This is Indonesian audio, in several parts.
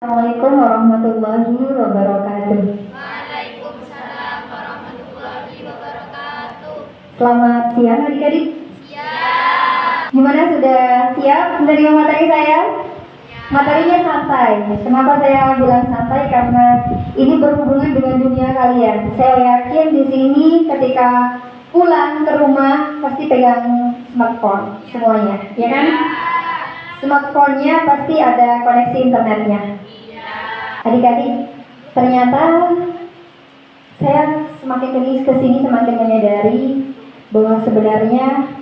Assalamualaikum warahmatullahi wabarakatuh. Waalaikumsalam warahmatullahi wabarakatuh. Selamat siang adik-adik. Siap. Gimana, sudah siap menerima materi saya? Materinya santai. Kenapa saya bilang santai? Karena ini berhubungan dengan dunia kalian. Saya yakin di sini ketika pulang ke rumah pasti pegang smartphone semuanya, ya kan? Smartphone-nya pasti ada koneksi internetnya. Adik-adik, ternyata saya semakin kesini semakin menyadari bahwa sebenarnya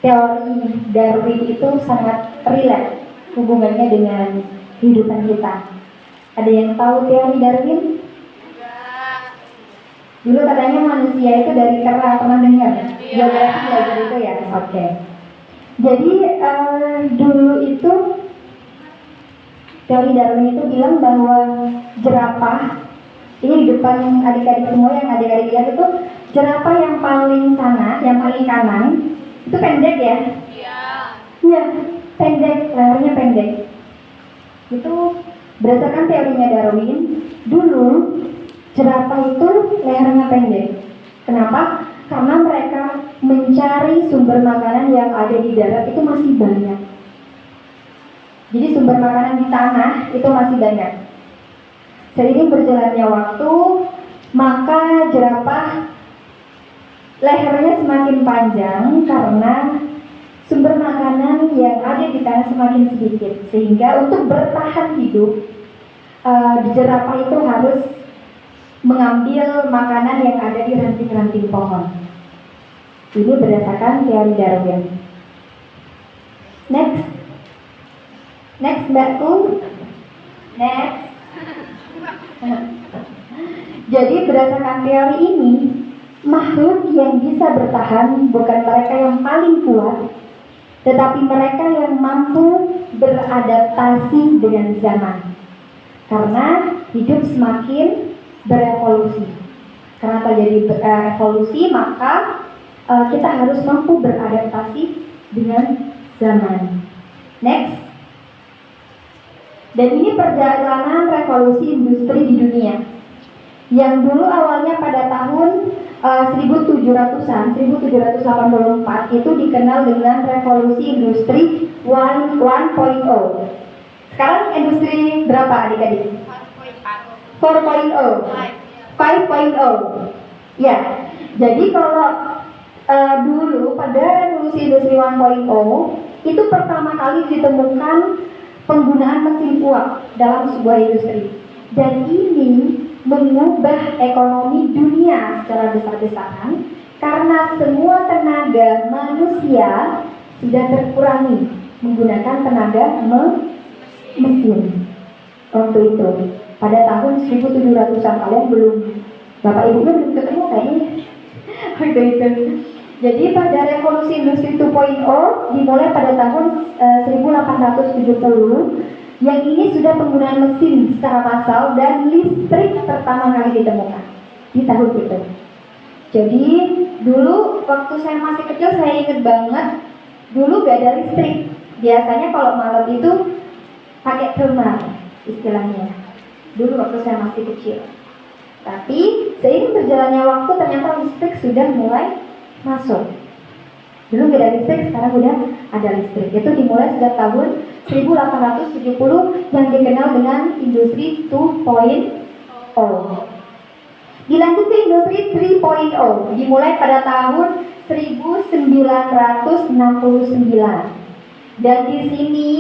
teori Darwin itu sangat relate hubungannya dengan kehidupan kita. Ada yang tahu teori Darwin? Dulu katanya manusia itu dari kera, pernah dengar? Geografi belajar itu ya? Oke. Jadi dulu itu teori Darwin itu bilang bahwa jerapah, ini di depan adik-adik semua yang adik-adik lihat itu, jerapah yang paling sana, yang paling kanan itu pendek ya? Iya, pendek, lehernya pendek. Itu berdasarkan teorinya Darwin, dulu jerapah itu lehernya pendek. Kenapa? Karena mereka mencari sumber makanan yang ada di darat itu masih banyak. Jadi sumber makanan di tanah itu masih banyak. Seiring berjalannya waktu, maka jerapah lehernya semakin panjang karena sumber makanan yang ada di tanah semakin sedikit. Sehingga untuk bertahan hidup, jerapah itu harus mengambil makanan yang ada di ranting-ranting pohon. Ini berdasarkan teori Darwin. Next mbakku. Next. Jadi berdasarkan teori ini, makhluk yang bisa bertahan bukan mereka yang paling kuat, tetapi mereka yang mampu beradaptasi dengan zaman. Karena hidup semakin berevolusi. Karena terjadi evolusi, maka kita harus mampu beradaptasi dengan zaman. Next. Dan ini perjalanan revolusi industri di dunia. Yang dulu awalnya pada tahun 1700-an, 1784 itu dikenal dengan revolusi industri 1.0. Sekarang industri berapa adik-adik? 4.0, 5.0. Ya, jadi kalau dulu pada revolusi industri 1.0 itu pertama kali ditemukan penggunaan mesin uap dalam sebuah industri, dan ini mengubah ekonomi dunia secara besar-besaran karena semua tenaga manusia sudah terkurangi menggunakan tenaga mesin. Waktu itu pada tahun 1700-an, kalian belum, bapak ibunya belum ketemu kayaknya. Waktu itu. Jadi pada revolusi industri 2.0 dimulai pada tahun 1870, yang ini sudah penggunaan mesin secara massal dan listrik pertama kali ditemukan di tahun itu. Jadi dulu waktu saya masih kecil, saya ingat banget dulu gak ada listrik. Biasanya kalau malam itu pakai thermal istilahnya. Dulu waktu saya masih kecil. Tapi seiring berjalannya waktu ternyata listrik sudah mulai masuk. Dulu tidak ada listrik, sekarang udah ada listrik. Itu dimulai sejak tahun 1870 yang dikenal dengan industri 2.0. Dilanjut ke industri 3.0 dimulai pada tahun 1969. Dan di sini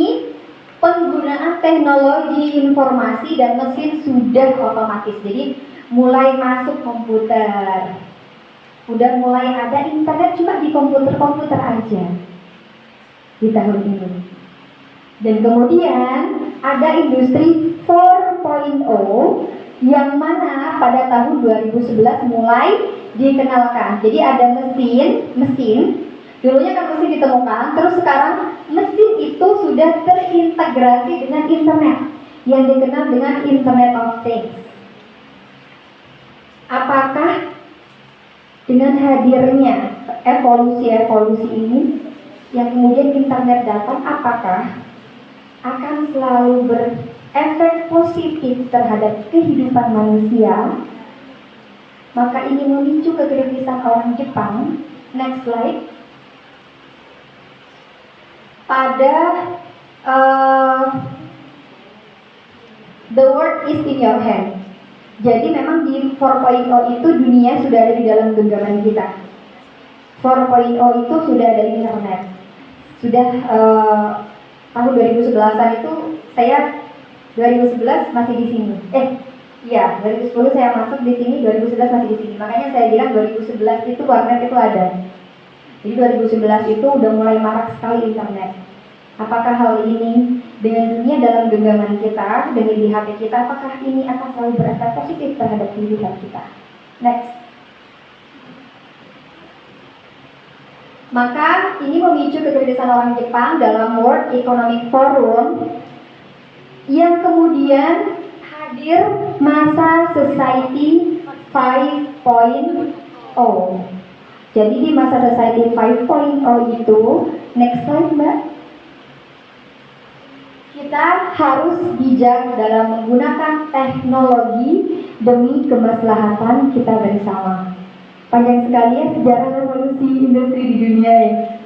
penggunaan teknologi informasi dan mesin sudah otomatis. Jadi mulai masuk komputer. Udah mulai ada internet cuma di komputer-komputer aja di tahun ini. Dan kemudian ada industri 4.0 yang mana pada tahun 2011 mulai dikenalkan. Jadi ada mesin, dulunya kan mesin ditemukan, terus sekarang mesin itu sudah terintegrasi dengan internet yang dikenal dengan Internet of Things. Apakah dengan hadirnya evolusi ini yang kemudian internet datang, apakah akan selalu berefek positif positif terhadap kehidupan manusia, maka ini memicu kekritisan orang Jepang. Next slide. Pada the world is in your hand. Jadi memang di 4.0 itu dunia sudah ada di dalam genggaman kita. 4.0 itu sudah ada internet. Sudah tahun 2011-an itu saya 2011 masih di sini. 2010 saya masuk di sini, 2011 masih di sini. Makanya saya bilang 2011 itu warnet itu ada. Jadi 2011 itu udah mulai marak sekali internet. Apakah hal ini dengan dunia dalam genggaman kita, dengan di HP kita, apakah ini akan selalu berefek positif terhadap kehidupan kita? Next. Maka ini memicu kekritisan orang Jepang dalam World Economic Forum yang kemudian hadir masa Society 5.0. Jadi di masa Society 5.0 itu, next slide Mbak, kita harus bijak dalam menggunakan teknologi demi kemaslahatan kita bersama. Panjang sekali ya sejarah revolusi industri di dunia ya.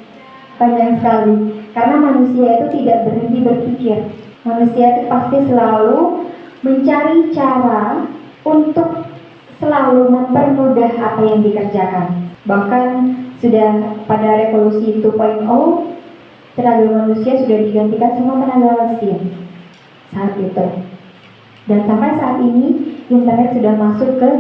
Panjang sekali. Karena manusia itu tidak berhenti berpikir. Manusia itu pasti selalu mencari cara untuk selalu mempermudah apa yang dikerjakan. Bahkan sudah pada revolusi 2.0, tenaga manusia sudah digantikan semua tenaga mesin saat itu. Dan sampai saat ini internet sudah masuk ke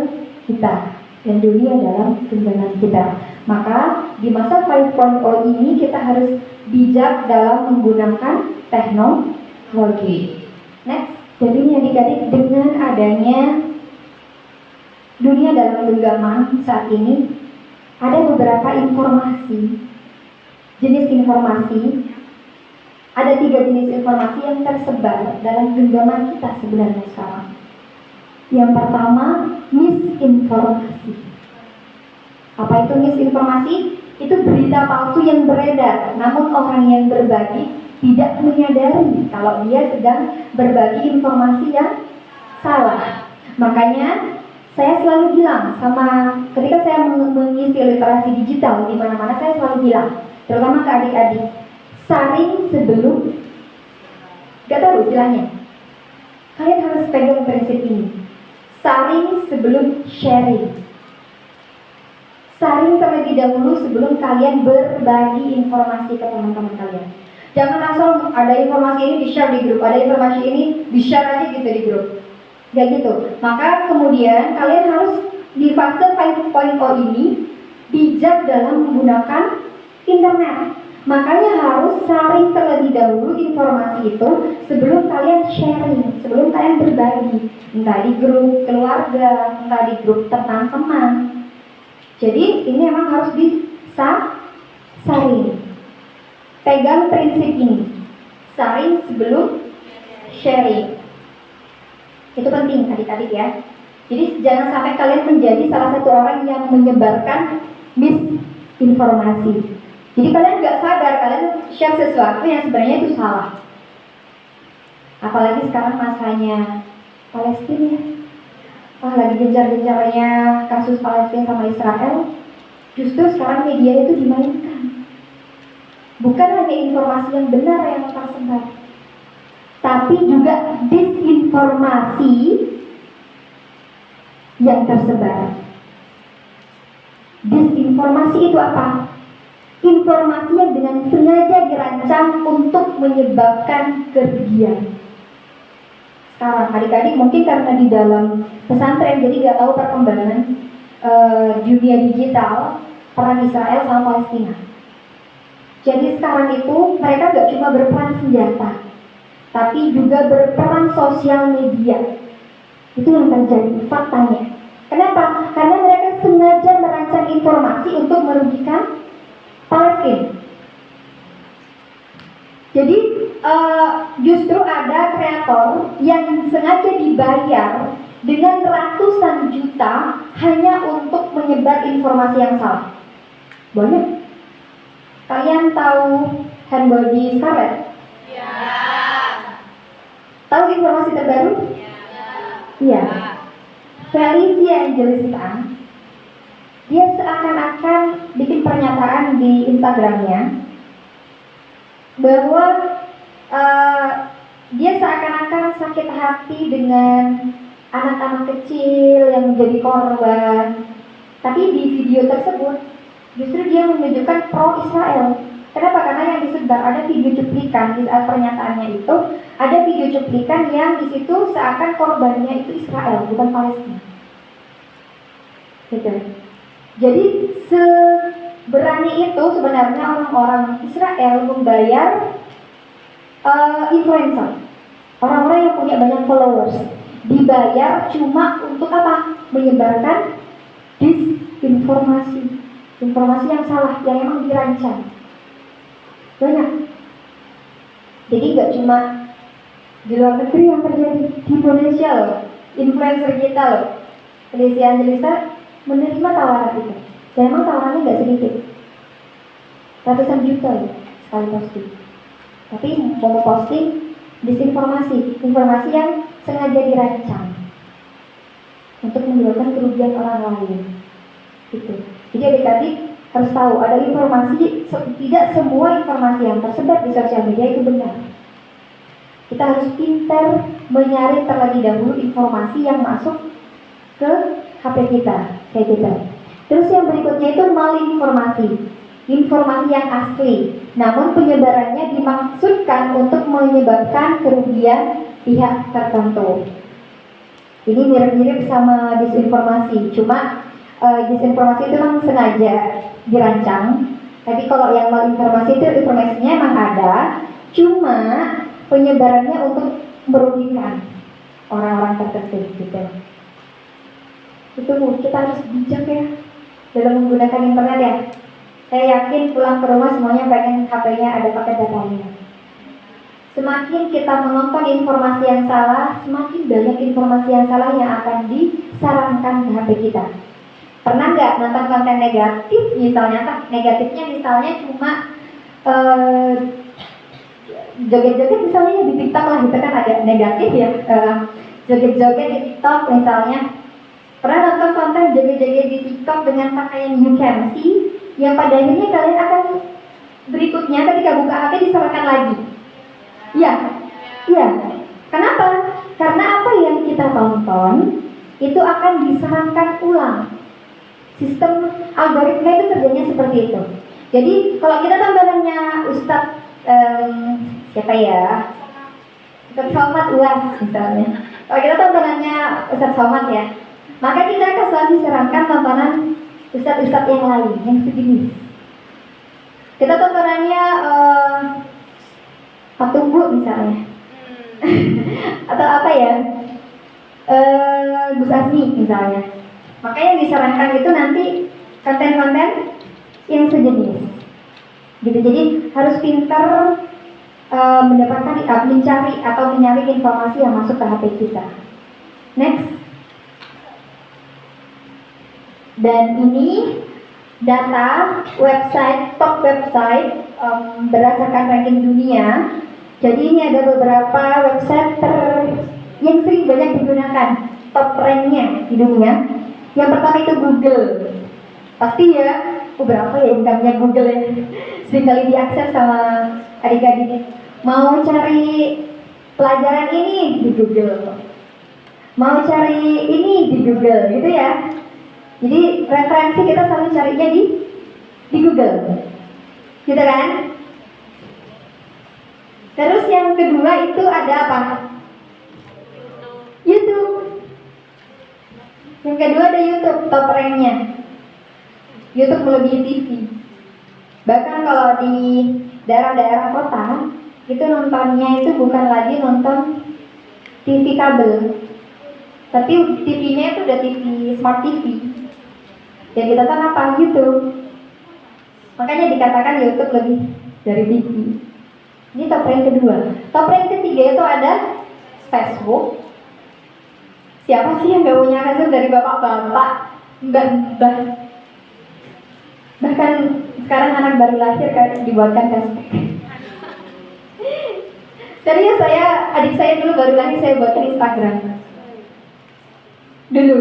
kita dan dunia dalam genggaman kita. Maka di masa 5.0 ini kita harus bijak dalam menggunakan teknologi. Next. Jadi adik-adik, dengan adanya dunia dalam genggaman saat ini, ada beberapa informasi, jenis informasi. Ada 3 jenis informasi yang tersebar dalam genggaman kita sebenarnya sekarang. Yang pertama, misinformasi. Apa itu misinformasi? Itu berita palsu yang beredar, namun orang yang berbagi tidak menyadari kalau dia sedang berbagi informasi yang salah. Makanya saya selalu bilang ketika saya mengisi literasi digital di mana-mana, saya selalu bilang, terutama ke adik-adik, saring sebelum, gak tahu istilahnya. Kalian harus pegang prinsip ini. Saring sebelum sharing. Saring terlebih dahulu sebelum kalian berbagi informasi ke teman-teman kalian. Jangan asal ada informasi ini di-share di grup, ada informasi ini di-share aja gitu di grup. Kayak gitu. Maka kemudian kalian harus di fase 5.0 ini bijak dalam menggunakan internet. Makanya harus saring terlebih dahulu informasi itu sebelum kalian sharing, sebelum kalian berbagi, entah di grup keluarga, entah di grup teman-teman. Jadi ini memang harus disaring. Pegang prinsip ini, saring sebelum sharing. Itu penting adik-adik ya. Jadi jangan sampai kalian menjadi salah satu orang yang menyebarkan misinformasi. Jadi kalian nggak sadar kalian share sesuatu yang sebenarnya itu salah. Apalagi sekarang masanya Palestina ya. Lagi gencar-gencarnya kasus Palestina sama Israel. Justru sekarang media itu dimainkan. Bukan hanya informasi yang benar yang tersebar, tapi juga disinformasi yang tersebar. Disinformasi itu apa? Informasi yang dengan sengaja dirancang untuk menyebabkan kerugian. Sekarang adik-adik mungkin karena di dalam pesantren jadi nggak tahu perkembangan dunia digital perang Israel sama Palestina. Jadi sekarang itu mereka nggak cuma berperang senjata, tapi juga berperan sosial media. Itu yang terjadi faktanya. Kenapa? Karena mereka sengaja merancang informasi untuk merugikan Palestina. Jadi justru ada kreator yang sengaja dibayar dengan ratusan juta hanya untuk menyebar informasi yang salah. Banyak. Kalian tahu handbody Scarlett? Ya. Tahu informasi terbaru? Ya. Iya. Felicia Angelista, dia seakan-akan bikin pernyataan di Instagramnya bahwa dia seakan-akan sakit hati dengan anak-anak kecil yang menjadi korban. Tapi di video tersebut justru dia menunjukkan pro Israel. Kenapa? Karena yang disebar ada video cuplikan di saat pernyataannya itu, ada video cuplikan yang di situ seakan korbannya itu Israel, bukan Palestina. Gitu. Jadi seberani itu sebenarnya orang-orang Israel membayar influencer, orang-orang yang punya banyak followers, dibayar cuma untuk apa? Menyebarkan disinformasi, informasi yang salah, yang emang dirancang. Banyak. Jadi nggak cuma di luar negeri yang terjadi, di Indonesia loh, influencer kita loh, Felicia Angelista menerima tawaran itu. Dan emang tawarannya nggak sedikit, ratusan juta loh sekali posting. Tapi mau posting disinformasi, informasi yang sengaja dirancang untuk menyebabkan kerugian orang lain. Gitu. Jadi adik-adik harus tahu, ada informasi, tidak semua informasi yang tersebar di sosial media itu benar. Kita harus pintar menyaring terlebih dahulu informasi yang masuk ke HP kita, kayak gitu. Terus yang berikutnya itu malinformasi, informasi yang asli, namun penyebarannya dimaksudkan untuk menyebabkan kerugian pihak tertentu. Ini mirip-mirip sama disinformasi, cuma disinformasi itu memang sengaja dirancang. Tapi kalau yang malinformasi itu informasinya emang ada, cuma penyebarannya untuk merugikan orang-orang tertentu gitu. Itu kita harus bijak ya dalam menggunakan internet ya. Saya yakin pulang ke rumah semuanya pengen HP-nya ada pakai datanya. Semakin kita menonton informasi yang salah, semakin banyak informasi yang salah yang akan disarankan ke HP kita. Pernah nggak nonton konten negatif misalnya? Negatifnya misalnya cuma joget-joget misalnya di TikTok lah, itu kan ada negatif ya, joget-joget di TikTok misalnya. Pernah nonton konten joget-joget di TikTok dengan pakaian you can see, yang pada akhirnya kalian akan berikutnya ketika buka HP disarankan lagi. Iya, iya. Kenapa? Karena apa yang kita tonton itu akan disarankan ulang. Sistem algoritma itu kerjanya seperti itu. Jadi kalau kita tontonannya Ustadz siapa ya? Ustadz Somad UAS misalnya. Kalau kita tontonannya Ustadz Somad ya, maka kita akan selalu disarankan tontonan ustadz-ustadz yang lain, yang sejenis. Kita tontonannya Pak Tunggu misalnya, atau apa ya, Gus Asmi misalnya. Maka yang disarankan itu nanti konten-konten yang sejenis. Gitu. Jadi harus pintar mencari atau menyaring informasi yang masuk ke HP kita. Next. Dan ini data website, top website berdasarkan ranking dunia. Jadi ini ada beberapa website yang sering banyak digunakan, top ranknya di dunia. Yang pertama itu Google. Pasti ya, berapa ya income-nya Google ya? Seringkali diakses sama adik-adik. Mau cari pelajaran ini di Google, mau cari ini di Google, gitu ya. Jadi referensi kita selalu carinya di Google, gitu kan? Terus yang kedua itu ada apa? YouTube. Yang kedua ada YouTube, top ranknya. YouTube melebihi TV. Bahkan kalau di daerah-daerah kota itu nontonnya itu bukan lagi nonton TV kabel, tapi TV-nya itu udah TV smart TV. Yang kita tonton apa? YouTube. Makanya dikatakan YouTube lebih dari TV. Ini top rank kedua. Top rank ketiga itu ada Facebook. Siapa sih yang gak punya Facebook dari bapak-bapak, mbak-mbak? Bahkan sekarang anak baru lahir kan dibuatkan Facebook. Serius, adik saya dulu baru lahir saya buatkan Instagram. Dulu.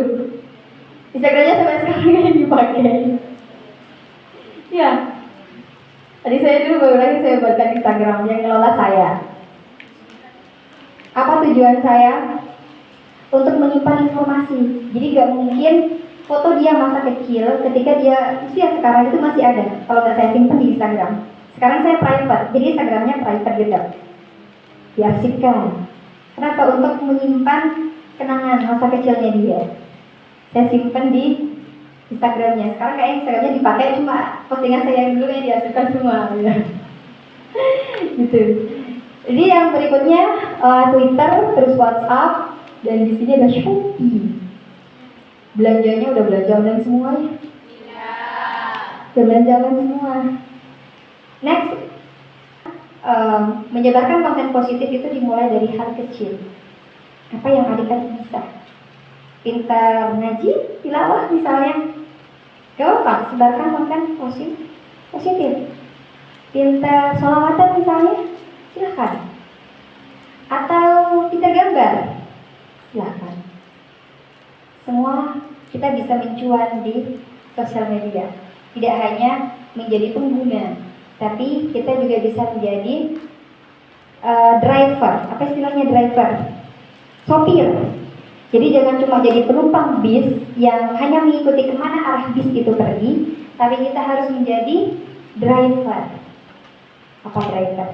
Instagramnya sampai sekarang yang dipakai. Ya. Tadi saya dulu baru lagi saya buatkan Instagram yang ngelola saya. Apa tujuan saya? Untuk menyimpan informasi. Jadi gak mungkin foto dia masa kecil ketika dia usia sekarang itu masih ada. Kalau nggak saya simpan di Instagram. Sekarang saya private, jadi Instagramnya private gitu. Diarsipkan. Kenapa? Untuk menyimpan kenangan masa kecilnya dia. Saya simpan di Instagramnya. Sekarang kayak Instagramnya dipakai cuma postingan saya yang dulu yang diarsipkan semua. Ya. Gitu. Jadi yang berikutnya Twitter, terus WhatsApp, dan di sini ada Shopee. Belanjanya udah belanja online semua ya? Iya. Udah belanja online semua. Next, menyebarkan konten positif itu dimulai dari hal kecil. Apa yang adik-adik bisa? Pintar ngaji, tilawah misalnya. Gak apa, sebarkan konten positif. Pintar sholawatan misalnya, silahkan. Atau pintar gambar, silahkan. Semua kita bisa mencuan di sosial media. Tidak hanya menjadi pengguna, tapi kita juga bisa menjadi driver. Apa istilahnya driver? Sopir. Jadi jangan cuma jadi penumpang bis yang hanya mengikuti kemana arah bis itu pergi, tapi kita harus menjadi driver. Apa driver?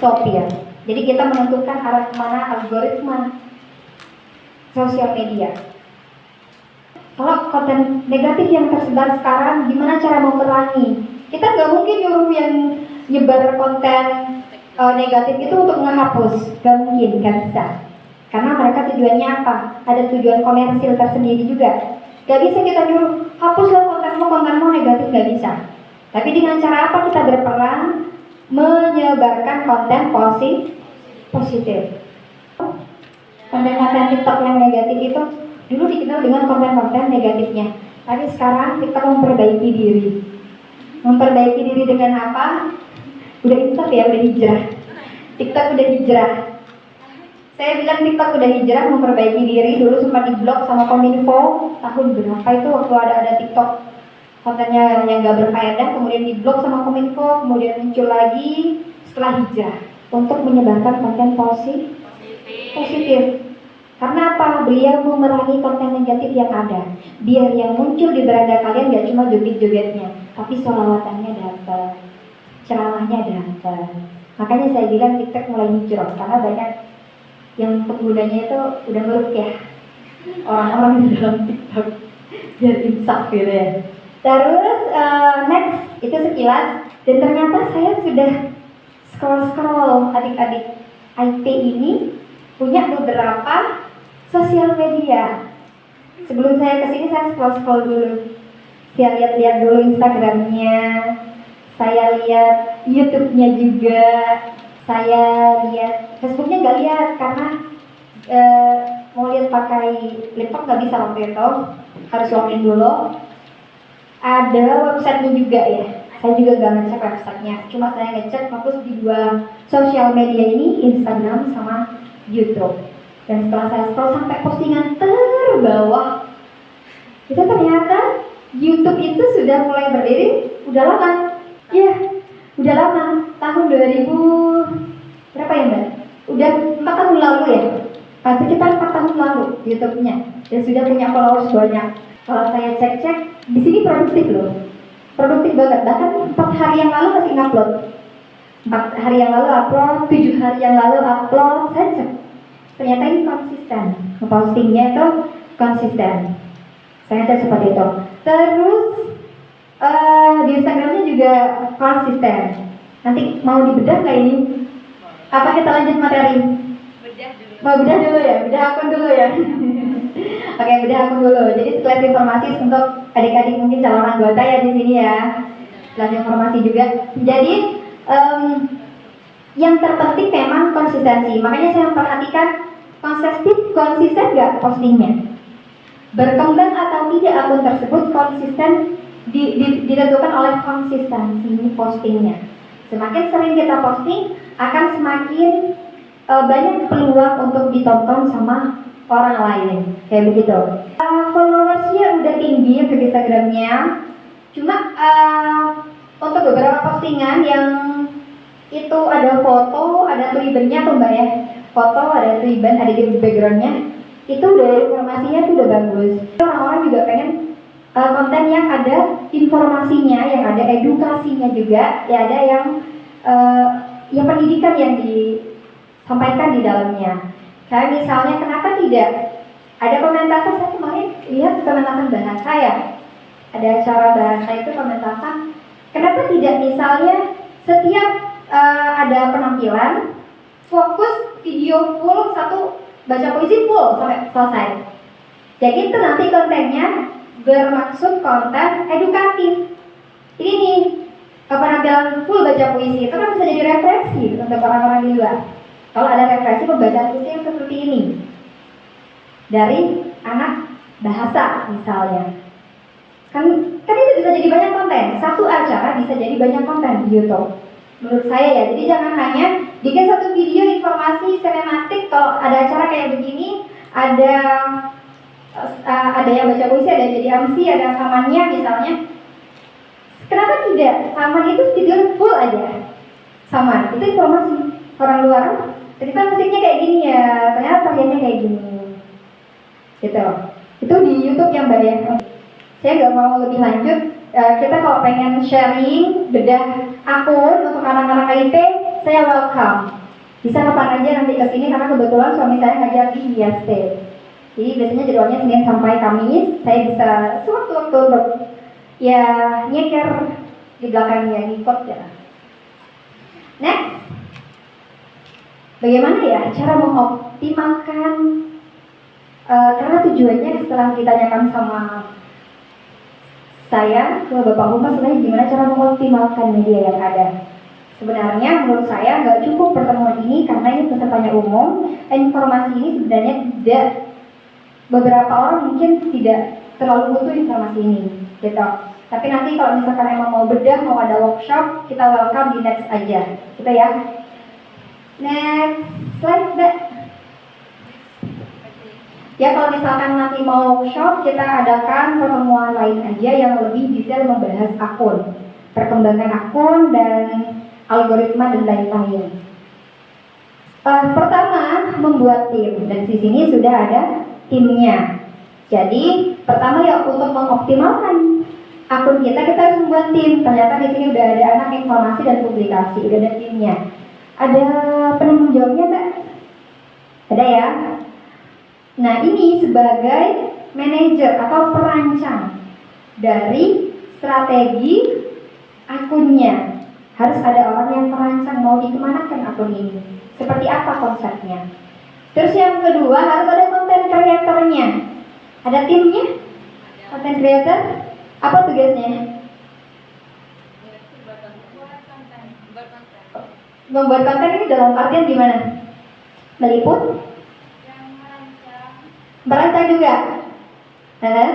Sopir. Jadi kita menentukan arah kemana algoritma sosial media. Kalau konten negatif yang tersebar sekarang, gimana cara memerangi? Kita nggak mungkin nyuruh yang nyebar konten negatif itu untuk menghapus, nggak mungkin, nggak bisa. Karena mereka tujuannya apa? Ada tujuan komersil tersendiri juga. Gak bisa kita nyuruh hapuslah kontenmu negatif, gak bisa. Tapi dengan cara apa kita berperan menyebarkan konten positif. Konten-konten TikTok yang negatif itu dulu dikenal dengan konten-konten negatifnya. Tapi sekarang kita memperbaiki diri. Memperbaiki diri dengan apa? Udah insaf ya, udah hijrah. TikTok udah hijrah. Saya bilang TikTok udah hijrah, memperbaiki diri. Dulu sempat diblok sama Kominfo tahun berapa itu waktu ada TikTok kontennya yang gak berfaedah, kemudian diblok sama Kominfo, kemudian muncul lagi setelah hijrah untuk menyebarkan konten positif. Karena apa? Beliau memerangi konten negatif yang ada. Biar yang muncul di beranda kalian gak cuma joget-jogetnya, tapi sholawatannya dapat, ceramahnya dapat. Makanya saya bilang TikTok mulai hijrah karena banyak yang penggunanya itu udah merukyah orang-orang di dalam TikTok biar insaf gitu ya. Terus next itu sekilas, dan ternyata saya sudah scroll adik-adik IT ini punya beberapa sosial media. Sebelum saya kesini saya scroll dulu, saya lihat dulu Instagramnya, saya lihat YouTube-nya juga. Saya lihat Facebooknya nggak lihat karena mau lihat pakai laptop nggak bisa waktu itu, harus login dulu. Ada websitenya juga ya, saya juga nggak ngecek websitenya, cuma saya ngecek fokus di dua sosial media ini, Instagram sama YouTube. Dan setelah saya scroll sampai postingan terbawah, itu ternyata YouTube itu sudah mulai berdiri, udah lama, ya. Udah lama, tahun 2000 berapa ya Mbak? Udah 4 tahun lalu ya? Sekitar 4 tahun lalu YouTube-nya. Dan sudah punya followers banyak. Kalau saya cek-cek, di sini produktif loh. Produktif banget, bahkan 4 hari yang lalu masih ngupload. 4 hari yang lalu upload, 7 hari yang lalu upload, saya cek. Ternyata ini konsisten. Postingnya itu konsisten. Saya cek seperti itu. Terus di Instagramnya juga konsisten. Nanti mau dibedah nggak ini? Apa kita lanjut materi? Bedah dulu. Mau bedah dulu ya? Bedah akun dulu ya? Oke, bedah akun dulu. Jadi sekelas informasi untuk adik-adik mungkin calon anggota ya di sini ya. Sekelas informasi juga. Jadi yang terpenting memang konsistensi. Makanya saya memperhatikan konsisten nggak postingnya. Berkembang atau tidak akun tersebut konsisten ditentukan oleh konsistensi postingnya. Semakin sering kita posting, akan semakin banyak peluang untuk ditonton sama orang lain, kayak begitu. Followersnya udah tinggi untuk Instagramnya, cuma untuk beberapa postingan yang itu ada foto, ada ribbonnya tuh mbak ya, foto ada ribbon, ada di backgroundnya, itu udah informasinya tuh udah bagus. Orang-orang juga pengen konten yang ada informasinya, yang ada edukasinya juga, ya ada yang pendidikan yang disampaikan di dalamnya. Kayak misalnya kenapa tidak ada pementasan, saya kemarin lihat pementasan bahasa ya, ada acara bahasa itu pementasan. Kenapa tidak misalnya setiap ada penampilan fokus video full satu baca puisi full sampai selesai. Jadi itu nanti kontennya bermaksud konten edukatif. Ini nih penampilan full baca puisi itu kan bisa jadi referensi untuk orang-orang di luar. Kalau ada referensi pembacaan puisi yang seperti ini dari anak bahasa misalnya, kan itu bisa jadi banyak konten. Satu acara bisa jadi banyak konten di YouTube. Menurut saya ya, jadi jangan hanya bikin satu video informasi sinematik. Kalau ada acara kayak begini, ada yang baca puisi, ada yang jadi MC, ada samannya misalnya. Kenapa tidak? Saman itu video full aja. Saman, itu informasi orang luar. Ternyata musiknya kayak gini ya, ternyata tariannya kayak gini. Gitu. Itu di YouTube yang mbak ya. Saya nggak mau lebih lanjut. Kita kalau pengen sharing bedah akun untuk anak-anak KIP, saya welcome. Bisa kapan aja nanti kesini karena kebetulan suami saya ngajar di IST. Jadi biasanya jadwalnya Senin sampai Kamis. Saya bisa sewaktu-waktu untuk ya nyeker di belakangnya, ngikut ya. Next, bagaimana ya cara mengoptimalkan? Karena tujuannya setelah ditanyakan sama saya ke Bapak Humas, sebenarnya gimana cara mengoptimalkan media yang ada. Sebenarnya menurut saya nggak cukup pertemuan ini karena ini pesertanya umum. Informasi ini sebenarnya tidak, beberapa orang mungkin tidak terlalu butuh informasi ini, gitu. Tapi nanti kalau misalkan emang mau bedah, mau ada workshop, kita welcome di next aja, gitu ya. Next slide, Mbak. Ya kalau misalkan nanti mau workshop, kita adakan pertemuan lain aja yang lebih detail membahas akun, perkembangan akun dan algoritma dan lain-lain. Pertama, membuat tim, dan di sini sudah ada timnya. Jadi pertama ya untuk mengoptimalkan akun kita harus membuat tim. Ternyata di sini udah ada anak informasi dan publikasi, udah ada timnya. Ada penanggung jawabnya, Mbak? Ada ya? Nah ini sebagai manajer atau perancang dari strategi akunnya. Harus ada orang yang merancang mau dikemanakan akun ini, seperti apa konsepnya. Terus yang kedua harus ada konten kreatornya. Ada timnya? Konten kreator? Apa tugasnya? Membuat konten ini dalam artian gimana? Meliput? Merancang juga? Karena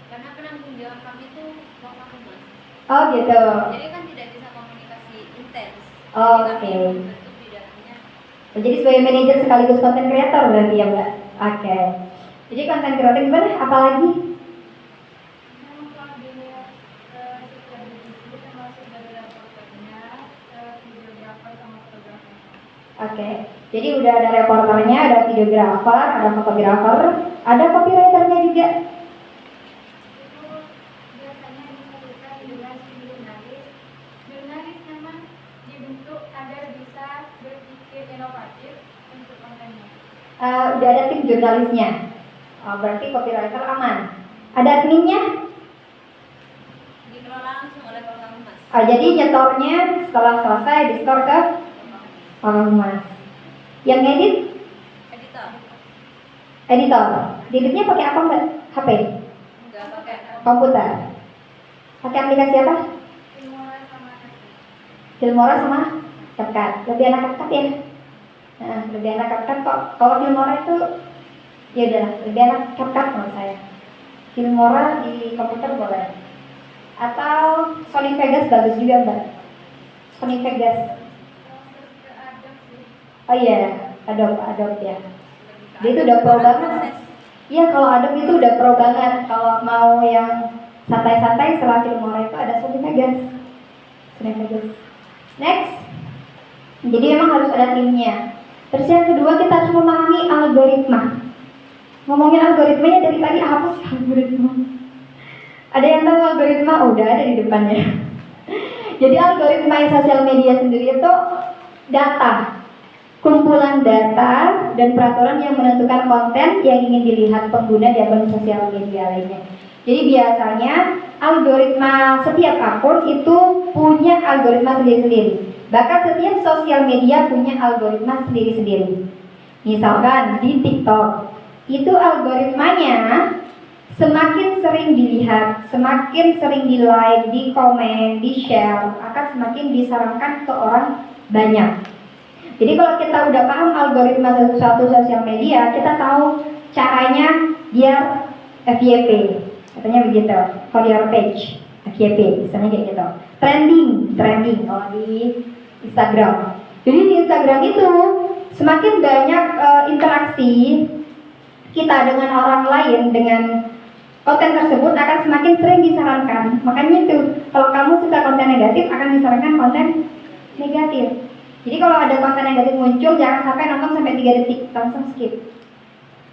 penanggung jawab kami itu Bapak Humas. Oh gitu. Jadi kan tidak bisa komunikasi intens. Oke. Jadi sebagai manajer sekaligus konten kreator berarti ya Mbak? Oke. Jadi konten kreator gimana? Apalagi? Oke. Jadi udah ada reporternya, ada videografer, ada fotografer, ada copywriternya juga. Jurnalis memang dibentuk agar bisa berpikir inovatif untuk kontennya. Udah ada tim jurnalisnya. Berarti copywriter aman. Ada adminnya? Dikelola langsung oleh Bapak Humas. Jadi nyetornya setelah selesai disetor ke Bapak Humas. Yang ngedit? Editor. Editor. Editnya pakai apa Mbak? HP? Enggak pakai. Komputer? Pakai aplikasi apa? Filmora sama CapCut. Lebih enak CapCut ya? Nah, lebih enak CapCut kok. Kalau Filmora itu ya udah lebih enak CapCut menurut saya. Filmora di komputer boleh. Atau Sony Vegas bagus juga Mbak. Sony Vegas. Oh iya, Adobe ya. Dia itu udah pro banget. Iya, kalau Adobe itu udah pro banget. Kalau mau yang santai-santai setelah Filmora itu ada Sony Vegas. Next. Jadi emang harus ada timnya. Terus yang kedua kita harus memahami algoritma. Ngomongin algoritmanya dari tadi apa sih algoritma? Ada yang tahu algoritma? Oh, udah ada di depannya. Jadi algoritma sosial media sendiri itu data, kumpulan data dan peraturan yang menentukan konten yang ingin dilihat pengguna di akun sosial media lainnya. Jadi biasanya algoritma setiap akun itu punya algoritma sendiri-sendiri. Bahkan setiap sosial media punya algoritma sendiri-sendiri. Misalkan di TikTok, itu algoritmanya semakin sering dilihat, semakin sering di-like, di-komen, di-share, akan semakin disarankan ke orang banyak. Jadi kalau kita udah paham algoritma suatu sosial media, kita tahu caranya biar FYP, katanya begitu, for your page, FYP, misalnya kayak gitu. Trending kalau di Instagram. Jadi di Instagram itu semakin banyak interaksi kita dengan orang lain, dengan konten tersebut akan semakin sering disarankan. Makanya itu, kalau kamu suka konten negatif akan disarankan konten negatif. Jadi kalau ada konten negatif muncul, jangan sampai nonton sampai 3 detik, langsung skip.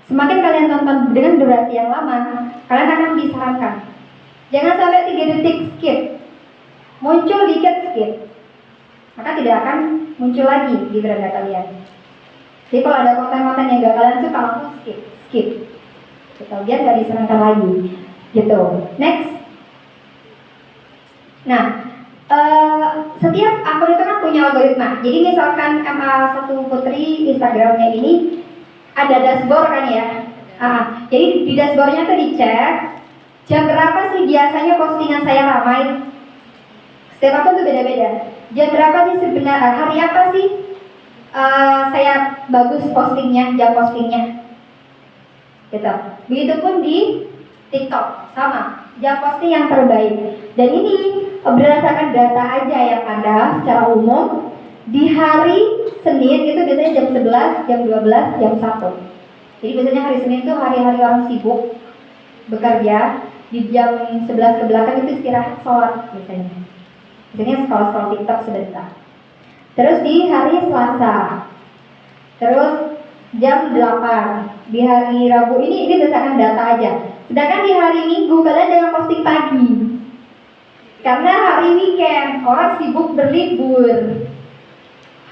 Semakin kalian tonton dengan durasi yang lama, kalian akan disarankan. Jangan sampai 3 detik skip. Muncul dikit skip. Maka tidak akan muncul lagi di beranda kalian. Jadi kalau ada konten-konten yang gak kalian suka, langsung skip. Gitu, biar gak disarankan lagi. Gitu. Next. Nah, setiap akun itu kan punya algoritma. Jadi misalkan MA1 Putri Instagramnya ini ada dashboard kan ya. Jadi di dashboardnya tuh dicek jam berapa sih biasanya postingan saya ramai. Setiap akun tuh beda-beda. Jam berapa sih sebenarnya, hari apa sih saya bagus postingnya, jam postingnya. Gitu. Begitupun di TikTok sama, jam posting yang terbaik. Dan ini berdasarkan data aja yang ada secara umum. Di hari Senin itu biasanya jam 11, jam 12, jam 1. Jadi biasanya hari Senin itu hari-hari orang sibuk bekerja. Di jam 11 ke belakang itu istirahat sholat biasanya. Biasanya scroll TikTok sebentar. Terus di hari Selasa, terus jam 8. Di hari Rabu ini berdasarkan data aja. Sedangkan di hari Minggu kalian jangan posting pagi, karena hari weekend orang sibuk berlibur.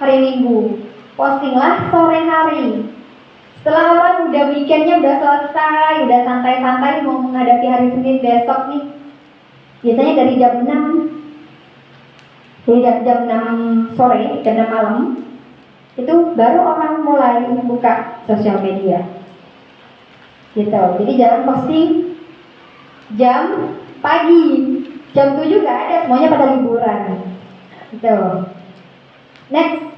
Hari Minggu postinglah sore hari. Setelah orang udah weekendnya udah selesai, udah santai-santai mau menghadapi hari Senin besok nih. Biasanya dari jam 6. Jadi jam 6 sore, jam 6 malam itu baru orang mulai buka sosial media. Gitu. Jadi jangan posting jam pagi. Jam 7 gak ada, semuanya pada liburan. Gitu. Next.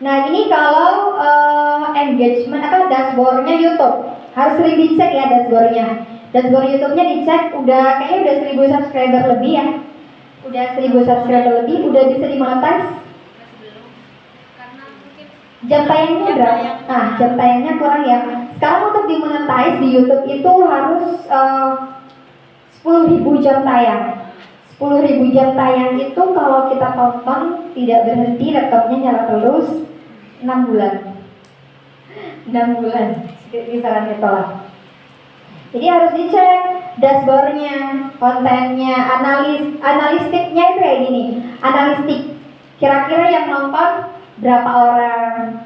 Nah ini kalau engagement atau dashboardnya YouTube harus sering dicek ya dashboardnya. Dashboard YouTube-nya dicek kayaknya udah 1000 subscriber lebih ya. Udah 1000 subscriber lebih, udah bisa dimonetize. Karena mungkin Jam tayangnya berapa? Jam tayangnya kurang ya. Sekarang untuk dimonetize di YouTube itu harus 10.000 jam tayang. 10.000 jam tayang itu kalau kita tonton tidak berhenti, laptopnya nyala terus 6 bulan. 6 bulan kisaran itulah. Jadi harus dicek dashboardnya, kontennya, analistiknya itu kayak gini. Analistik, kira-kira yang nonton berapa orang,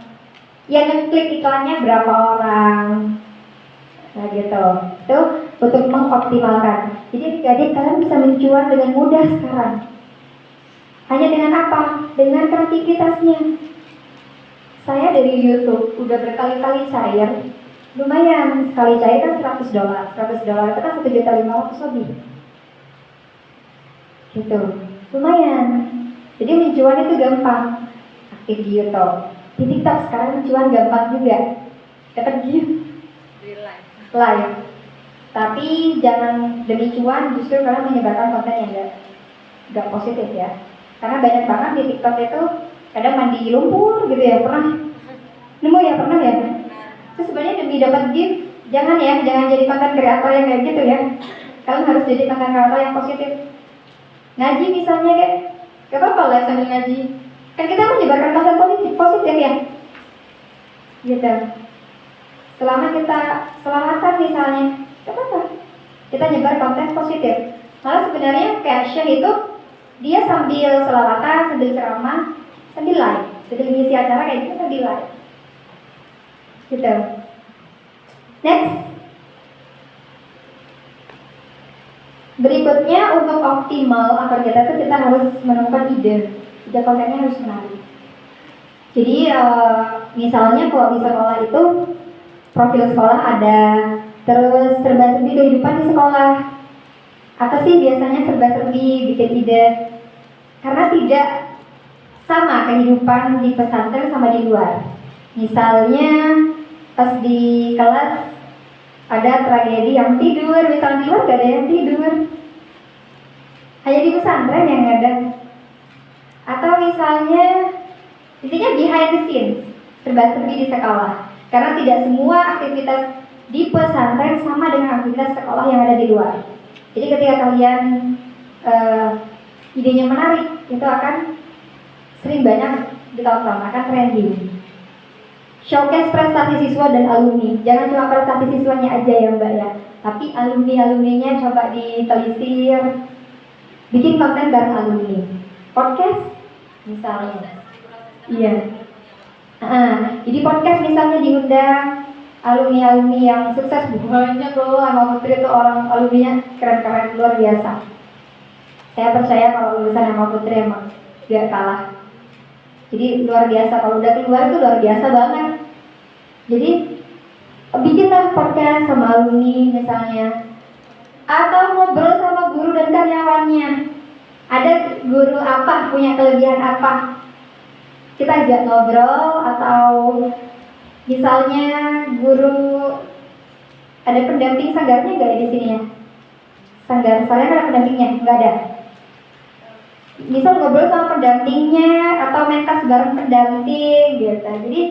yang ngeklik iklannya berapa orang. Nah gitu, itu untuk mengoptimalkan. Jadi adik kalian bisa mencuan dengan mudah sekarang. Hanya dengan apa? Dengan kreativitasnya. Saya dari YouTube udah berkali-kali cair. Lumayan, sekali cair kan $100. $100 itu kan 1.500.000 lebih. Gitu, lumayan. Jadi mencuan itu gampang. Aktif di YouTube. Di TikTok sekarang mencuan gampang juga. Dapat view live. Tapi jangan demi cuan justru kalian menyebarkan konten yang gak positif ya. Karena banyak banget di TikTok itu kadang mandi lumpur gitu ya, pernah Nemu ya, pernah ya? Benar. Terus sebenarnya demi dapat gift, jangan jadi konten kreator yang kayak gitu ya. Kalian harus jadi konten kreator yang positif. Ngaji misalnya kayak, gak apa-apa lah sambil ngaji. Kan kita menyebarkan pesan positif ya. Gitu. Selama kita selamatan misalnya, gak apa-apa. Kita nyebar konten positif. Malah sebenarnya kayak Syekh itu, dia sambil selawatan, sambil ceramah, sambil live. Sambil ngisi acara kayak gitu sambil live. Gitu. Next. Berikutnya untuk optimal akar kita harus menemukan ide kontennya harus menarik. Jadi misalnya kalau di sekolah itu profil sekolah ada, terus serba-serbi kehidupan di sekolah. Apa sih biasanya serba-serbi bikin ide? Karena tidak sama kehidupan di pesantren sama di luar. Misalnya pas di kelas ada tragedi yang tidur, misalnya di luar gak ada yang tidur, hanya di pesantren yang ada. Atau misalnya intinya behind the scenes, serba-serbi di sekolah. Karena tidak semua aktivitas di pesantren sama dengan aktivitas sekolah yang ada di luar. Jadi ketika kalian idenya menarik, itu akan sering banyak ditonton, akan trending. Showcase prestasi siswa dan alumni. Jangan cuma prestasi siswanya aja ya Mbak ya, tapi alumni-alumninya coba ditelisir. Bikin konten bareng alumni. Podcast misalnya. Iya. Jadi podcast misalnya diundang alumni-alumni yang sukses, banyak loh. Sama Putri itu orang alumninya keren-keren luar biasa. Saya percaya kalau lulusan sama Putri emang gak kalah. Jadi luar biasa, kalau udah keluar itu luar biasa banget. Jadi bikinlah podcast sama alumni misalnya, atau ngobrol sama guru dan karyawannya. Ada guru apa, punya kelebihan apa, kita ajak ngobrol. Atau misalnya guru ada pendamping sanggarnya nggak ya di sini ya? Sanggar soalnya kan ada pendampingnya, nggak ada. Misal ngobrol sama pendampingnya atau mentas bareng pendamping gitu. Jadi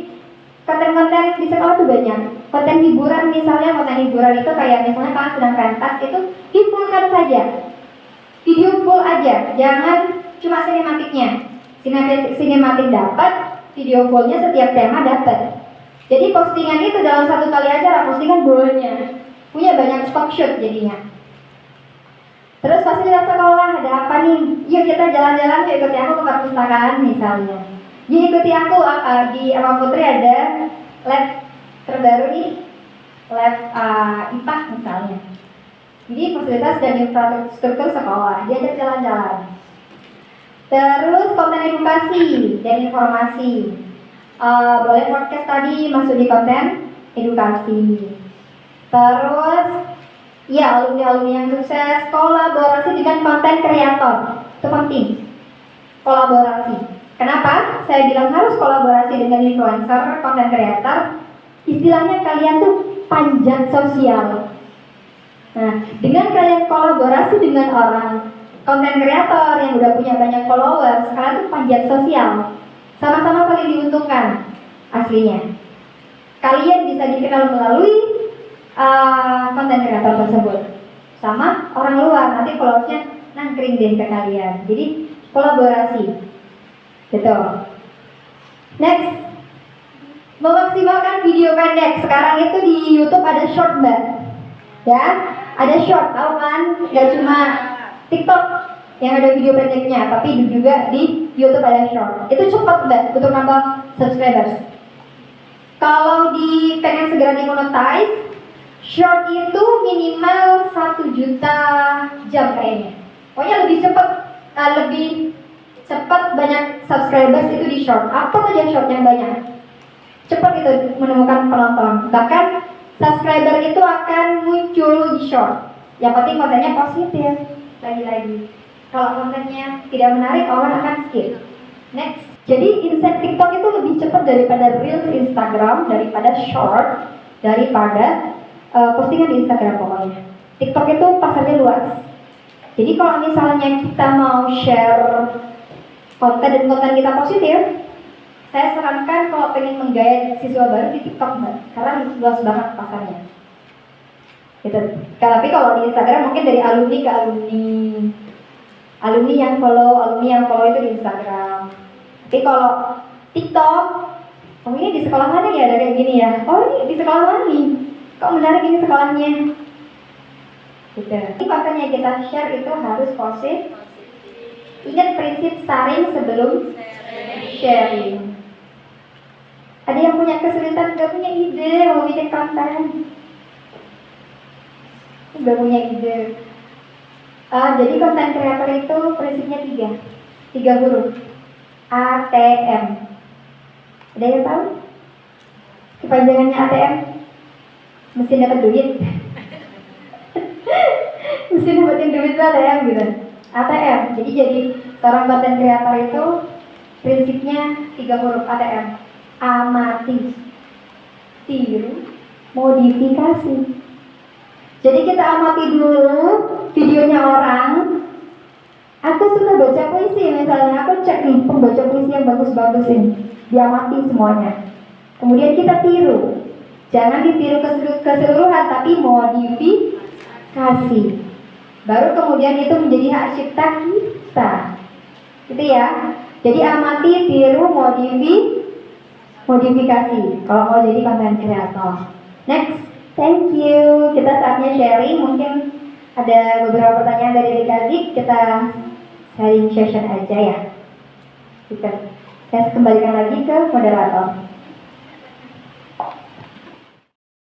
konten-konten di sekolah tuh banyak. Konten hiburan misalnya, konten hiburan itu kayak misalnya kalian sedang pentas itu difulkan saja. Video full aja, jangan cuma sinematiknya. Sinematik dapat, video fullnya setiap tema dapat. Jadi postingan itu dalam satu kali acara, postingan banyak, punya banyak stock shoot jadinya. Terus fasilitas sekolah ada apa nih? Yuk kita jalan-jalan, yuk ikuti aku ke perpustakaan misalnya. Yuk ikuti aku di Ama Putri ada lab terbaru nih, lab IPA misalnya. Jadi fasilitas dan infrastruktur sekolah, diajak jalan-jalan. Terus konten edukasi dan informasi. Boleh podcast tadi masuk di konten edukasi. Terus ya alumni-alumni yang sukses kolaborasi dengan konten kreator. Itu penting. Kolaborasi. Kenapa? Saya bilang harus kolaborasi dengan influencer, konten kreator. Istilahnya kalian tuh panjat sosial. Nah, dengan kalian kolaborasi dengan orang konten kreator yang udah punya banyak followers, kalian tuh panjat sosial. Sama-sama saling diuntungkan aslinya. Kalian bisa dikenal melalui konten kreator tersebut. Sama orang luar, nanti followersnya nangkring deh ke kalian. Jadi kolaborasi. Gitu. Next, memaksimalkan video pendek. Sekarang itu di YouTube ada short Mbak. Ya, ada short, tahu kan? Gak cuma TikTok yang ada video pendeknya, tapi juga di YouTube ada short. Itu cepat Mbak untuk nambah subscribers. Kalau pengen segera dimonetize, short itu minimal 1 juta jam kayaknya. Pokoknya lebih cepat banyak subscribers itu di short. Apa saja short yang banyak? Cepat itu menemukan penonton. Bahkan subscriber itu akan muncul di short. Yang penting kontennya positif. Lagi-lagi, kalau kontennya tidak menarik, orang akan skip. Next. Jadi insight TikTok itu lebih cepat daripada Reels Instagram, daripada short, daripada postingan di Instagram pokoknya. TikTok itu pasarnya luas. Jadi kalau misalnya kita mau share konten dan konten kita positif, Saya sarankan kalau pengen menggait siswa baru di TikTok, Mbak, karena luas banget pasarnya. Gitu. Tapi kalau di Instagram mungkin dari alumni ke alumni, alumni yang follow itu di Instagram. Tapi kalau TikTok, oh ini di sekolah mana ya ada kayak gini ya? Oh ini di sekolah mana nih? Kok menarik ini sekolahnya? Gitu. Ini konten yang kita share itu harus positif. Ingat prinsip saring sebelum sharing. Ada yang punya kesulitan, gak punya ide mau bikin konten, gak punya ide. Jadi konten kreator itu prinsipnya tiga huruf. ATM. Ada yang tahu? Kepanjangannya ATM? Mesti dapat duit. Mesti dapetin duit ATM gitu. ATM. Jadi seorang konten kreator itu prinsipnya 3 huruf ATM. Amati, tiru, modifikasi. Jadi kita amati dulu videonya orang. Aku suka baca puisi, misalnya aku cek nih pembaca puisi yang bagus-bagus ini, diamati semuanya. Kemudian kita tiru. Jangan ditiru keseluruhan, tapi modifikasi. Baru kemudian itu menjadi hak cipta kita. Gitu ya. Jadi amati, tiru, modifikasi kalau mau jadi konten kreator. Next, thank you. Kita saatnya sharing. Mungkin ada beberapa pertanyaan dari adik-adik. Kita sharing session aja ya. Kita saya kembalikan lagi ke moderator.